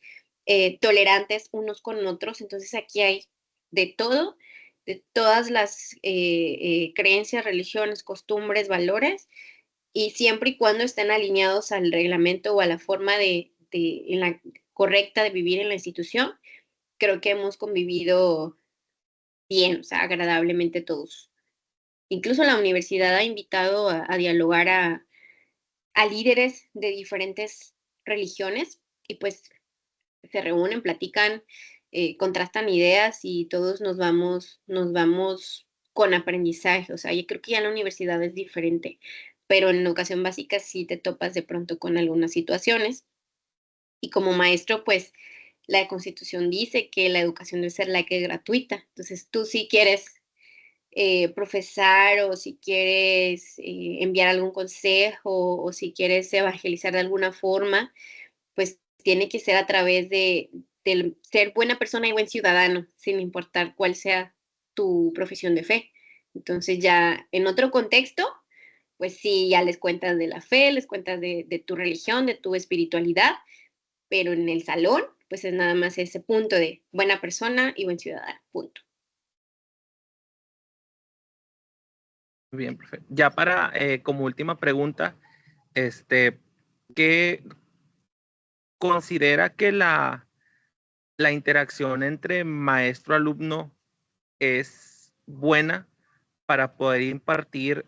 tolerantes unos con otros. Entonces, aquí hay de todo, de todas las creencias, religiones, costumbres, valores, y siempre y cuando estén alineados al reglamento o a la forma en la correcta de vivir en la institución, creo que hemos convivido bien, o sea, agradablemente todos. Incluso la universidad ha invitado a dialogar a líderes de diferentes religiones y pues se reúnen, platican, contrastan ideas y todos nos vamos con aprendizaje. O sea, yo creo que ya la universidad es diferente, pero en educación básica sí te topas de pronto con algunas situaciones. Y como maestro, pues la Constitución dice que la educación debe ser laica y gratuita. Entonces, tú si quieres profesar o si quieres enviar algún consejo o si quieres evangelizar de alguna forma, pues tiene que ser a través de ser buena persona y buen ciudadano, sin importar cuál sea tu profesión de fe. Entonces ya en otro contexto, pues sí, ya les cuentas de la fe, les cuentas de tu religión, de tu espiritualidad, pero en el salón, pues es nada más ese punto de buena persona y buen ciudadano, punto. Bien, perfecto. Ya para, como última pregunta, ¿qué considera que la interacción entre maestro-alumno es buena para poder impartir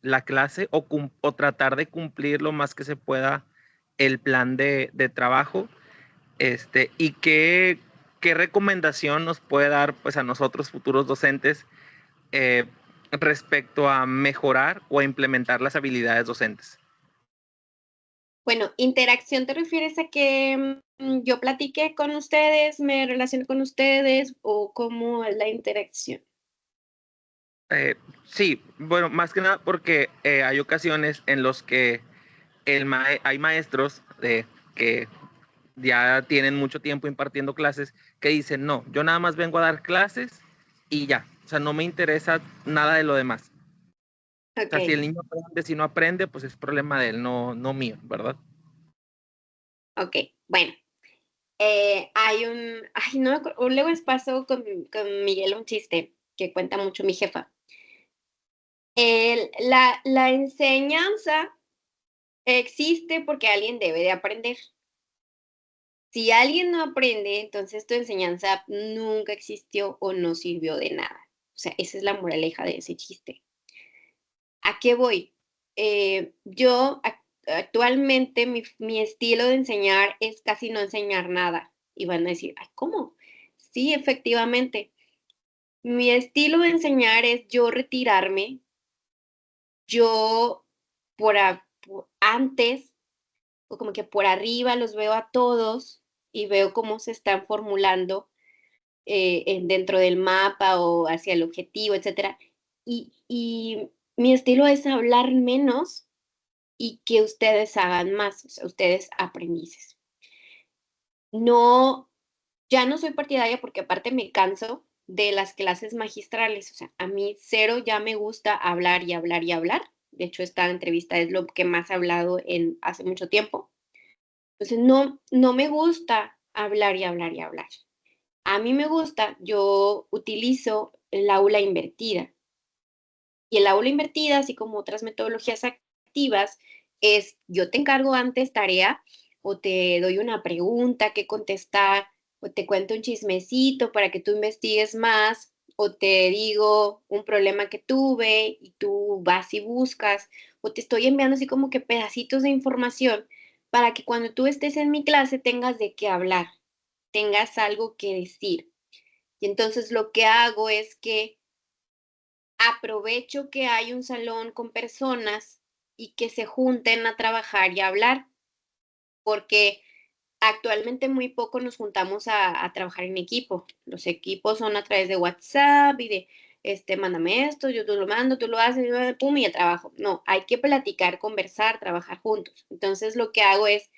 la clase o tratar de cumplir lo más que se pueda el plan de trabajo? ¿Y qué recomendación nos puede dar pues, a nosotros, futuros docentes, respecto a mejorar o a implementar las habilidades docentes? Bueno, interacción te refieres a que yo platiqué con ustedes, me relacioné con ustedes o cómo es la interacción. Sí, bueno, más que nada porque hay ocasiones en los que hay maestros que ya tienen mucho tiempo impartiendo clases que dicen, no, yo nada más vengo a dar clases y ya, o sea, no me interesa nada de lo demás. Okay. O sea, si el niño aprende, si no aprende, pues es problema de él, no mío, ¿verdad? Ok, bueno. No me acuerdo, luego les pasó con Miguel un chiste que cuenta mucho mi jefa. La enseñanza existe porque alguien debe de aprender. Si alguien no aprende, entonces tu enseñanza nunca existió o no sirvió de nada. O sea, esa es la moraleja de ese chiste. ¿A qué voy? yo actualmente mi estilo de enseñar es casi no enseñar nada. Y van a decir, ay, ¿cómo? Sí, efectivamente. Mi estilo de enseñar es yo retirarme, yo antes, o como que por arriba los veo a todos y veo cómo se están formulando dentro del mapa o hacia el objetivo, etcétera. Y mi estilo es hablar menos y que ustedes hagan más, o sea, ustedes aprendices. No, ya no soy partidaria porque aparte me canso de las clases magistrales, o sea, a mí cero ya me gusta hablar y hablar y hablar. De hecho, esta entrevista es lo que más he hablado hace mucho tiempo. Entonces, no me gusta hablar y hablar y hablar. A mí me gusta, yo utilizo el aula invertida. Y el aula invertida, así como otras metodologías activas, es yo te encargo antes tarea o te doy una pregunta que contestar o te cuento un chismecito para que tú investigues más o te digo un problema que tuve y tú vas y buscas o te estoy enviando así como que pedacitos de información para que cuando tú estés en mi clase tengas de qué hablar, tengas algo que decir. Y entonces lo que hago es que aprovecho que hay un salón con personas y que se junten a trabajar y a hablar, porque actualmente muy poco nos juntamos a trabajar en equipo. Los equipos son a través de WhatsApp y de, mándame esto, yo te lo mando, tú lo haces, pum, y ya trabajo. No, hay que platicar, conversar, trabajar juntos. Entonces lo que hago es,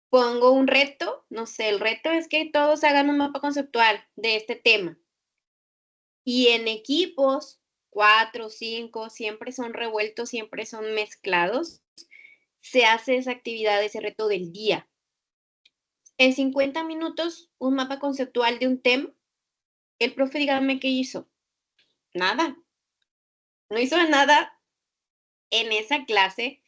pongo un reto, no sé, el reto es que todos hagan un mapa conceptual de este tema. Y en equipos, 4, 5, siempre son revueltos, siempre son mezclados, se hace esa actividad, ese reto del día. En 50 minutos, un mapa conceptual de un tema. El profe, dígame qué hizo. Nada. No hizo nada en esa clase,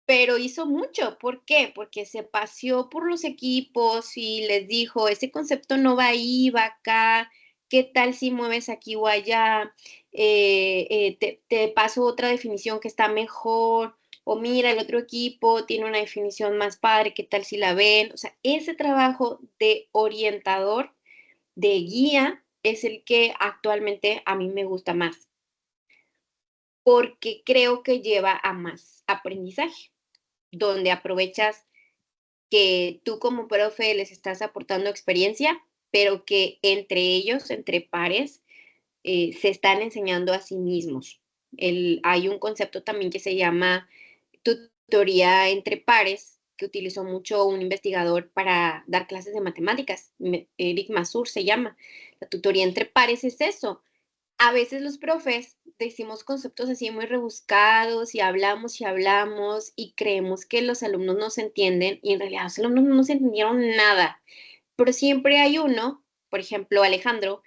pero hizo mucho. ¿Por qué? Porque se paseó por los equipos y les dijo, ese concepto no va ahí, va acá, ¿qué tal si mueves aquí o allá? Te paso otra definición que está mejor, o mira, el otro equipo tiene una definición más padre, ¿qué tal si la ven? O sea, ese trabajo de orientador, de guía, es el que actualmente a mí me gusta más, porque creo que lleva a más aprendizaje, donde aprovechas que tú como profe les estás aportando experiencia, pero que entre ellos, entre pares, se están enseñando a sí mismos. Hay un concepto también que se llama tutoría entre pares, que utilizó mucho un investigador para dar clases de matemáticas, Eric Mazur se llama. La tutoría entre pares es eso. A veces los profes decimos conceptos así muy rebuscados y hablamos y creemos que los alumnos no se entienden y en realidad los alumnos no se entendieron nada. Pero siempre hay uno, por ejemplo, Alejandro,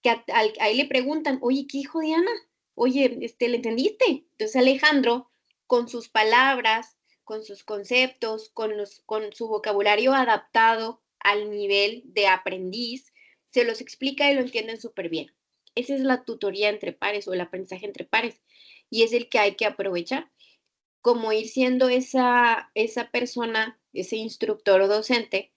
que ahí le preguntan, oye, ¿qué hijo Diana? Oye, ¿le entendiste? Entonces Alejandro, con sus palabras, con sus conceptos, con su vocabulario adaptado al nivel de aprendiz, se los explica y lo entienden súper bien. Esa es la tutoría entre pares o el aprendizaje entre pares. Y es el que hay que aprovechar, como ir siendo esa persona, ese instructor o docente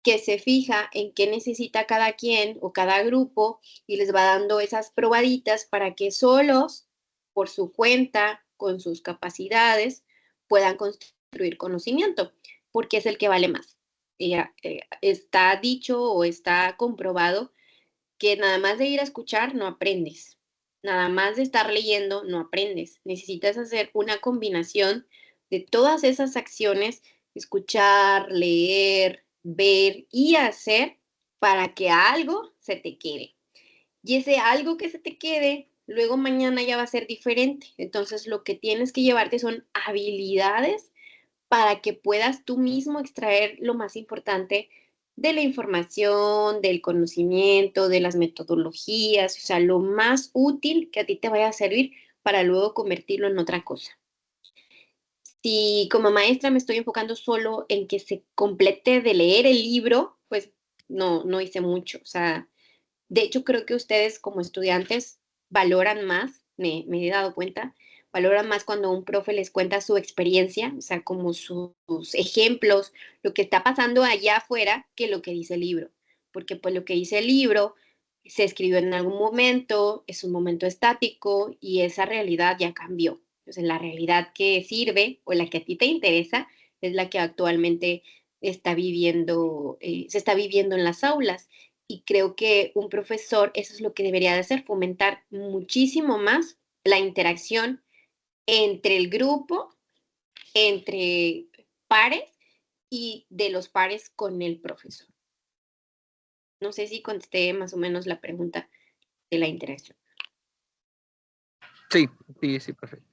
que se fija en qué necesita cada quien o cada grupo y les va dando esas probaditas para que solos, por su cuenta, con sus capacidades, puedan construir conocimiento, porque es el que vale más. Está dicho o está comprobado que nada más de ir a escuchar no aprendes, nada más de estar leyendo no aprendes. Necesitas hacer una combinación de todas esas acciones, escuchar, leer, ver y hacer para que algo se te quede. Y ese algo que se te quede, luego mañana ya va a ser diferente. Entonces lo que tienes que llevarte son habilidades para que puedas tú mismo extraer lo más importante de la información, del conocimiento, de las metodologías, o sea, lo más útil que a ti te vaya a servir para luego convertirlo en otra cosa. Si como maestra me estoy enfocando solo en que se complete de leer el libro, pues no hice mucho. O sea, de hecho creo que ustedes como estudiantes valoran más, me he dado cuenta, valoran más cuando un profe les cuenta su experiencia, o sea, como sus ejemplos, lo que está pasando allá afuera, que lo que dice el libro. Porque pues lo que dice el libro se escribió en algún momento, es un momento estático y esa realidad ya cambió. Entonces, la realidad que sirve o la que a ti te interesa es la que actualmente está viviendo, se está viviendo en las aulas. Y creo que un profesor, eso es lo que debería de hacer, fomentar muchísimo más la interacción entre el grupo, entre pares y de los pares con el profesor. No sé si contesté más o menos la pregunta de la interacción. Sí, perfecto.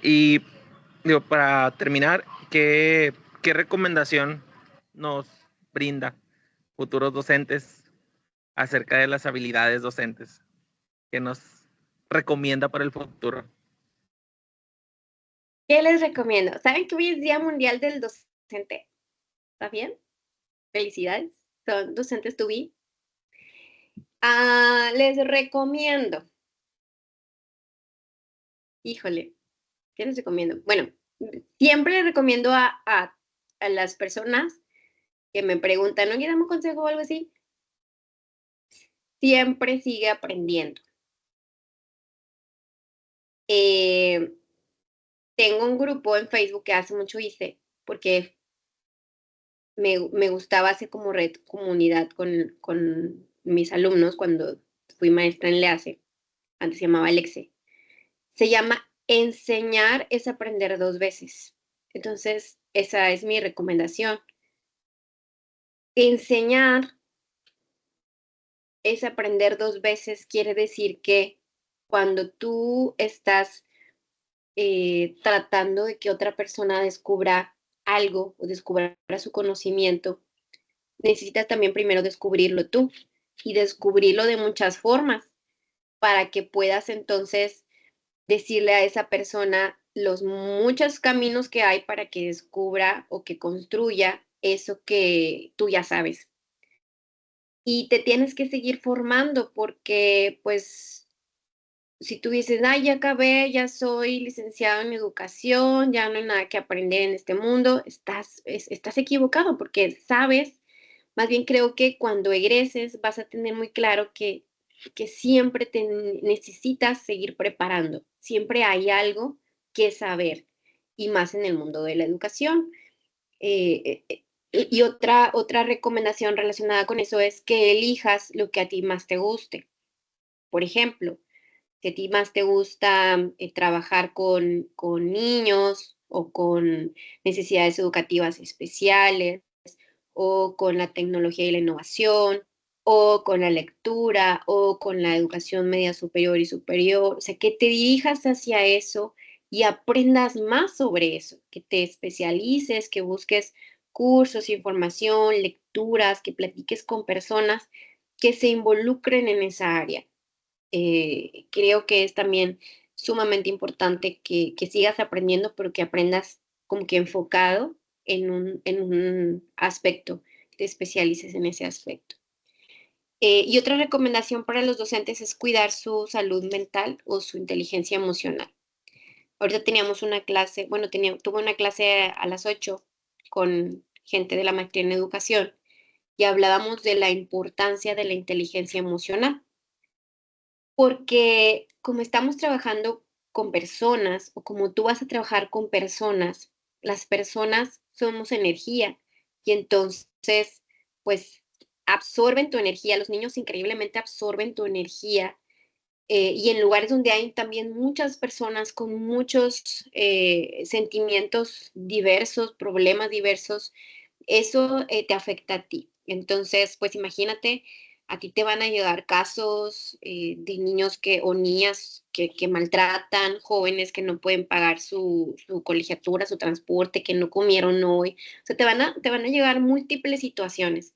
Y digo, para terminar, ¿qué recomendación nos brinda futuros docentes acerca de las habilidades docentes? ¿Qué nos recomienda para el futuro? ¿Qué les recomiendo? ¿Saben que hoy es Día Mundial del Docente? ¿Está bien? Felicidades. Son docentes to be. Les recomiendo. Híjole, ¿qué les recomiendo? Bueno, siempre les recomiendo a las personas que me preguntan, ¿no? ¿Dame un consejo o algo así? Siempre sigue aprendiendo. Tengo un grupo en Facebook que hace mucho hice, porque me gustaba hacer como red comunidad con mis alumnos cuando fui maestra en LEACE, antes se llamaba Alexe. Se llama Enseñar es aprender dos veces. Entonces, esa es mi recomendación. Enseñar es aprender dos veces, quiere decir que cuando tú estás tratando de que otra persona descubra algo o descubra su conocimiento, necesitas también primero descubrirlo tú y descubrirlo de muchas formas para que puedas entonces decirle a esa persona los muchos caminos que hay para que descubra o que construya eso que tú ya sabes. Y te tienes que seguir formando porque pues si tú dices, ay, ya acabé, ya soy licenciado en educación, ya no hay nada que aprender en este mundo, estás equivocado porque sabes, más bien creo que cuando egreses vas a tener muy claro que siempre te necesitas seguir preparando, siempre hay algo que saber y más en el mundo de la educación. Y otra recomendación relacionada con eso es que elijas lo que a ti más te guste. Por ejemplo, si a ti más te gusta trabajar con niños o con necesidades educativas especiales o con la tecnología y la innovación o con la lectura o con la educación media superior y superior, o sea, que te dirijas hacia eso y aprendas más sobre eso, que te especialices, que busques cursos, información, lecturas, que platiques con personas que se involucren en esa área. Creo que es también sumamente importante que sigas aprendiendo, pero que aprendas como que enfocado en un aspecto, te especialices en ese aspecto. Y otra recomendación para los docentes es cuidar su salud mental o su inteligencia emocional. Ahorita teníamos una clase, bueno, tuve una clase a las 8 con gente de la maestría en educación y hablábamos de la importancia de la inteligencia emocional. Porque como estamos trabajando con personas o como tú vas a trabajar con personas, las personas somos energía y entonces, pues, absorben tu energía. Los niños increíblemente absorben tu energía y en lugares donde hay también muchas personas con muchos sentimientos diversos, problemas diversos, eso te afecta a ti. Entonces, pues imagínate, a ti te van a llegar casos de niños o niñas que maltratan, jóvenes que no pueden pagar su colegiatura, su transporte, que no comieron hoy. O sea, te van a llegar múltiples situaciones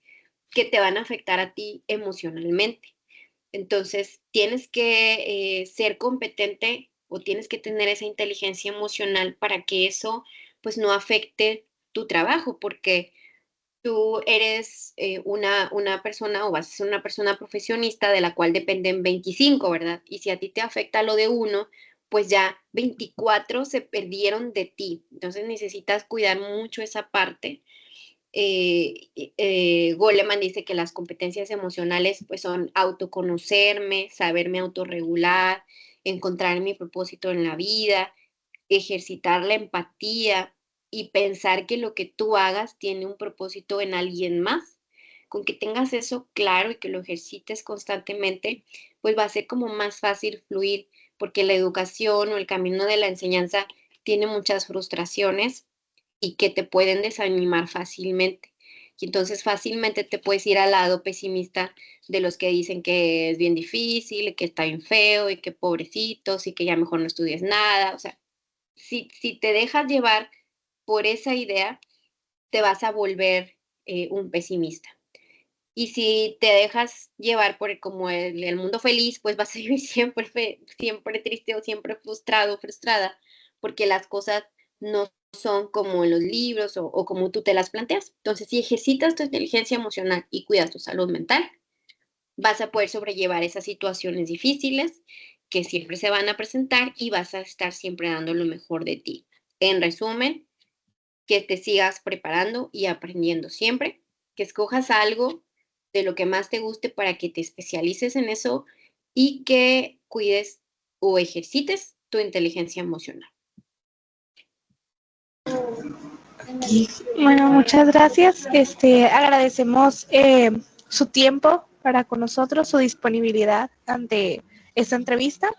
que te van a afectar a ti emocionalmente. Entonces, tienes que ser competente o tienes que tener esa inteligencia emocional para que eso pues no afecte tu trabajo, porque tú eres una persona o vas a ser una persona profesionista de la cual dependen 25, ¿verdad? Y si a ti te afecta lo de uno, pues ya 24 se perdieron de ti. Entonces necesitas cuidar mucho esa parte. Goleman dice que las competencias emocionales pues son autoconocerme, saberme autorregular, encontrar mi propósito en la vida, ejercitar la empatía y pensar que lo que tú hagas tiene un propósito en alguien más. Con que tengas eso claro y que lo ejercites constantemente, pues va a ser como más fácil fluir, porque la educación o el camino de la enseñanza tiene muchas frustraciones y que te pueden desanimar fácilmente. Y entonces fácilmente te puedes ir al lado pesimista de los que dicen que es bien difícil, y que está bien feo, y que pobrecitos, y que ya mejor no estudies nada. O sea, si te dejas llevar por esa idea, te vas a volver un pesimista. Y si te dejas llevar por como el mundo feliz, pues vas a vivir siempre triste o siempre frustrado o frustrada, porque las cosas no son como en los libros o como tú te las planteas. Entonces, si ejercitas tu inteligencia emocional y cuidas tu salud mental, vas a poder sobrellevar esas situaciones difíciles que siempre se van a presentar y vas a estar siempre dando lo mejor de ti. En resumen, que te sigas preparando y aprendiendo siempre, que escojas algo de lo que más te guste para que te especialices en eso y que cuides o ejercites tu inteligencia emocional. Bueno, muchas gracias. Agradecemos su tiempo para con nosotros, su disponibilidad ante esta entrevista.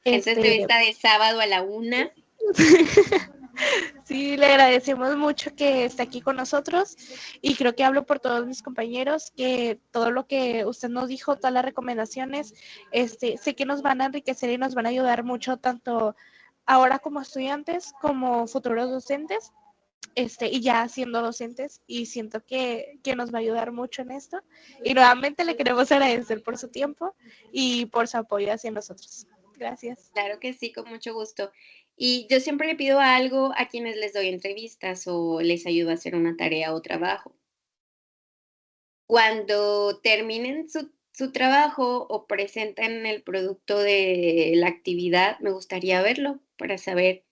Esta entrevista de sábado a la 1. Sí, le agradecemos mucho que esté aquí con nosotros y creo que hablo por todos mis compañeros que todo lo que usted nos dijo, todas las recomendaciones, sé que nos van a enriquecer y nos van a ayudar mucho tanto ahora como estudiantes como futuros docentes. Y ya siendo docentes, y siento que nos va a ayudar mucho en esto. Y nuevamente le queremos agradecer por su tiempo y por su apoyo hacia nosotros. Gracias. Claro que sí, con mucho gusto. Y yo siempre le pido algo a quienes les doy entrevistas o les ayudo a hacer una tarea o trabajo. Cuando terminen su trabajo o presenten el producto de la actividad, me gustaría verlo para saber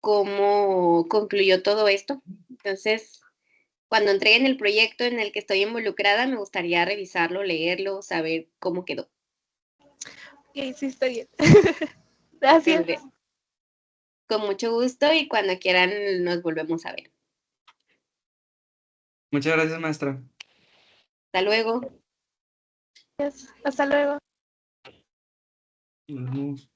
cómo concluyó todo esto. Entonces, cuando entreguen el proyecto en el que estoy involucrada, me gustaría revisarlo, leerlo, saber cómo quedó. Ok, sí, está bien. Gracias. Con mucho gusto y cuando quieran nos volvemos a ver. Muchas gracias, maestra. Hasta luego. Hasta luego. Nos vemos.